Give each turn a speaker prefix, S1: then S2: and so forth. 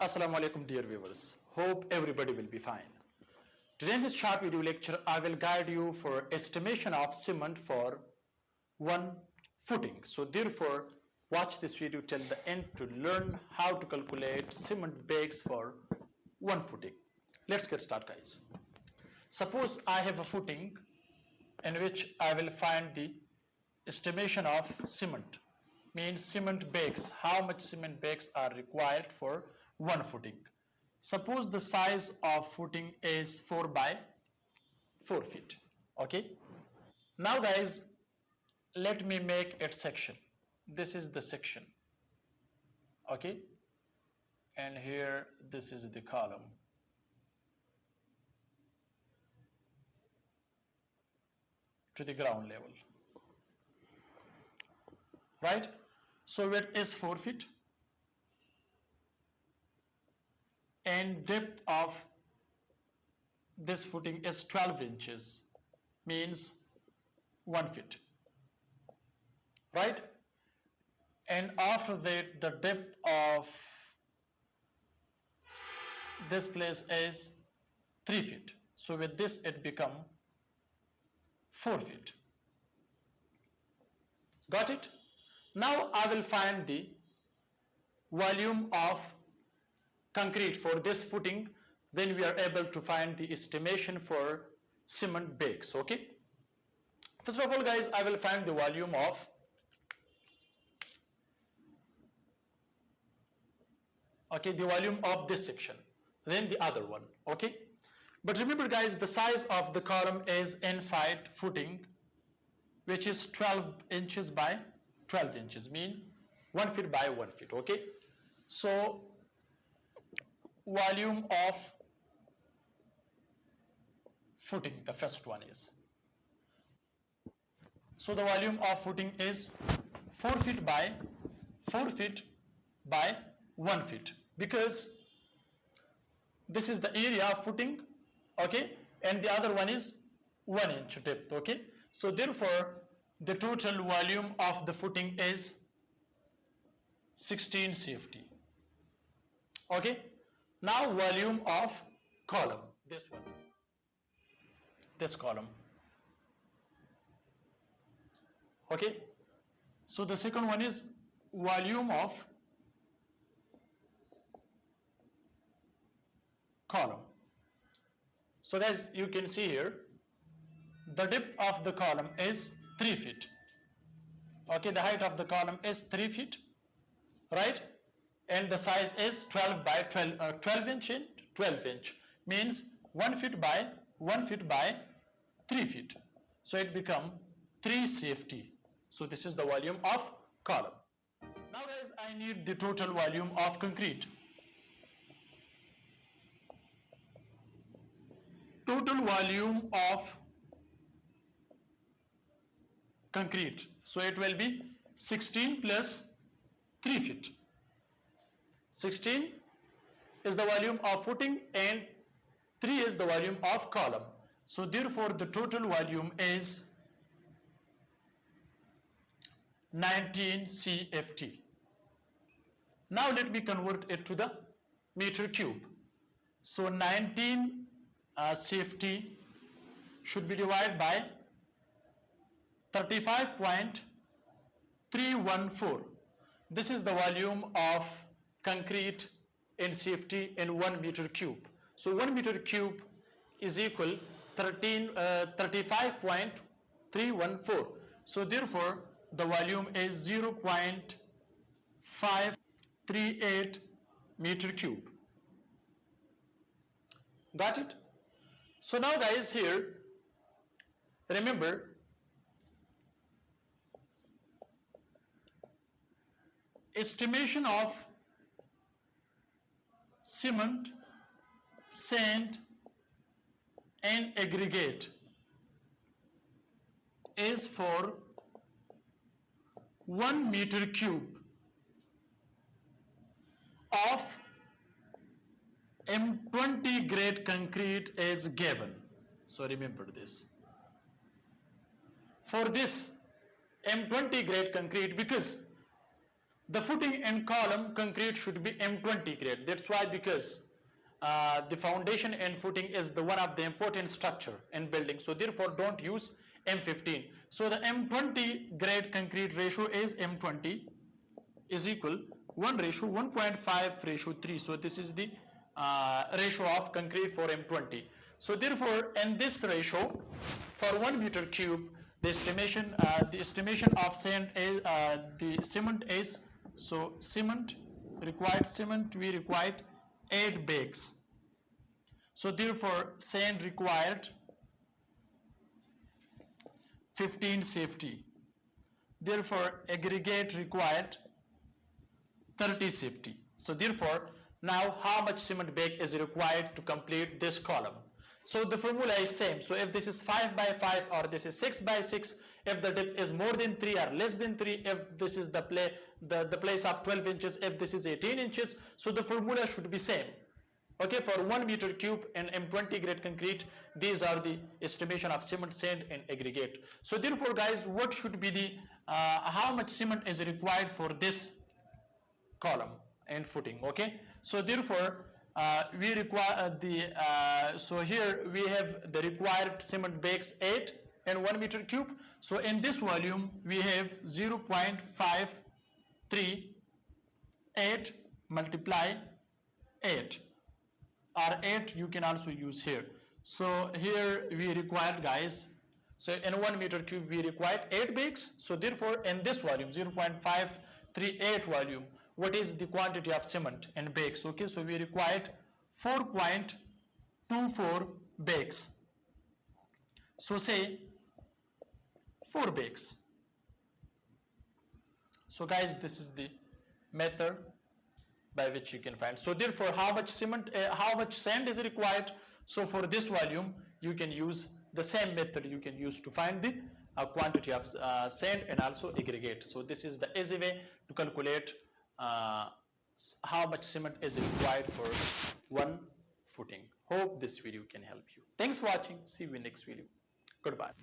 S1: Assalamu alaikum dear viewers. Hope everybody will be fine. Today in this short video lecture, I will guide you for estimation of cement for one footing. So therefore, watch this video till the end to learn how to calculate cement bags for one footing. Let's get started, guys. Suppose I have a footing in which I will find the estimation of cement, means cement bags, how much cement bags are required for one footing. Suppose the size of footing is 4 by 4 feet. Okay. Now guys, let me make it section. This is the section. Okay. And here this is the column. To the ground level. Right? So width is 4 feet. And depth of this footing is 12 inches, means 1 feet, right? And after that, the depth of this place is 3 feet. So with this, it become 4 feet. Got it? Now I will find the volume of concrete for this footing, then we are able to find the estimation for cement bags. Okay. First of all, guys, I will find the volume of the volume of this section, then the other one. Okay. But remember, guys, the size of the column is inside footing, which is 12 inches by 12 inches, mean 1 feet by 1 feet. Okay. So volume of footing, the first one is. So the volume of footing is 4 feet by 4 feet by 1 feet, because this is the area of footing, okay, and the other one is 1 inch depth, okay. So therefore, the total volume of the footing is 16 CFT, okay. Now volume of column, this one, this column. Okay. So the second one is volume of column. So guys, you can see here, the depth of the column is 3 feet. Okay, the height of the column is 3 feet, right? And the size is 12 by 12 inch in 12 inch, means 1 feet by 1 feet by 3 feet. So it become 3 CFT. So this is the volume of column. Now guys, I need the total volume of concrete. Total volume of concrete. So it will be 16 plus 3 feet. 16 is the volume of footing and 3 is the volume of column. So therefore, the total volume is 19 CFT. Now let me convert it to the meter cube. So 19 CFT should be divided by 35.314. This is the volume of concrete in CFT in 1 meter cube. So 1 meter cube is equal 35.314. So therefore, the volume is 0.538 meter cube. Got it? So now guys, here, remember, estimation of cement, sand and aggregate is for 1 meter cube of M20 grade concrete is given. So remember this. For this M20 grade concrete, because the footing and column concrete should be M20 grade. That's why, because the foundation and footing is the one of the important structure in building. So therefore don't use M15. So the M20 grade concrete ratio is M20 is equal 1:1.5:3. So this is the ratio of concrete for M20. So therefore in this ratio for 1 meter cube the estimation of sand is the cement is, so we required 8 bags. So therefore sand required 15 safety. Therefore aggregate required 30 safety. So therefore now how much cement bag is required to complete this column? So the formula is same. So if this is 5 by 5 or this is 6 by 6, if the depth is more than 3 or less than 3, if this is the place of 12 inches, if this is 18 inches, so the formula should be same. Okay, for 1 meter cube and M20 grade concrete, these are the estimation of cement, sand and aggregate. So therefore guys, what should be the how much cement is required for this column and footing? Okay, so therefore we require so here we have the required cement bags 8 and 1 meter cube. So in this volume we have 0.538 multiply 8, or 8 you can also use here. So here we required guys, so in 1 meter cube we required 8 bags. So therefore in this volume 0.538 volume, what is the quantity of cement and bags? Okay, so we required 4.24 bags. So say 4 bags. So guys, this is the method by which you can find. So therefore how much cement, how much sand is required? So for this volume you can use the same method you can use to find the quantity of sand and also aggregate. So this is the easy way to calculate how much cement is required for 1 footing. Hope this video can help you. Thanks for watching. See you in next video. Goodbye.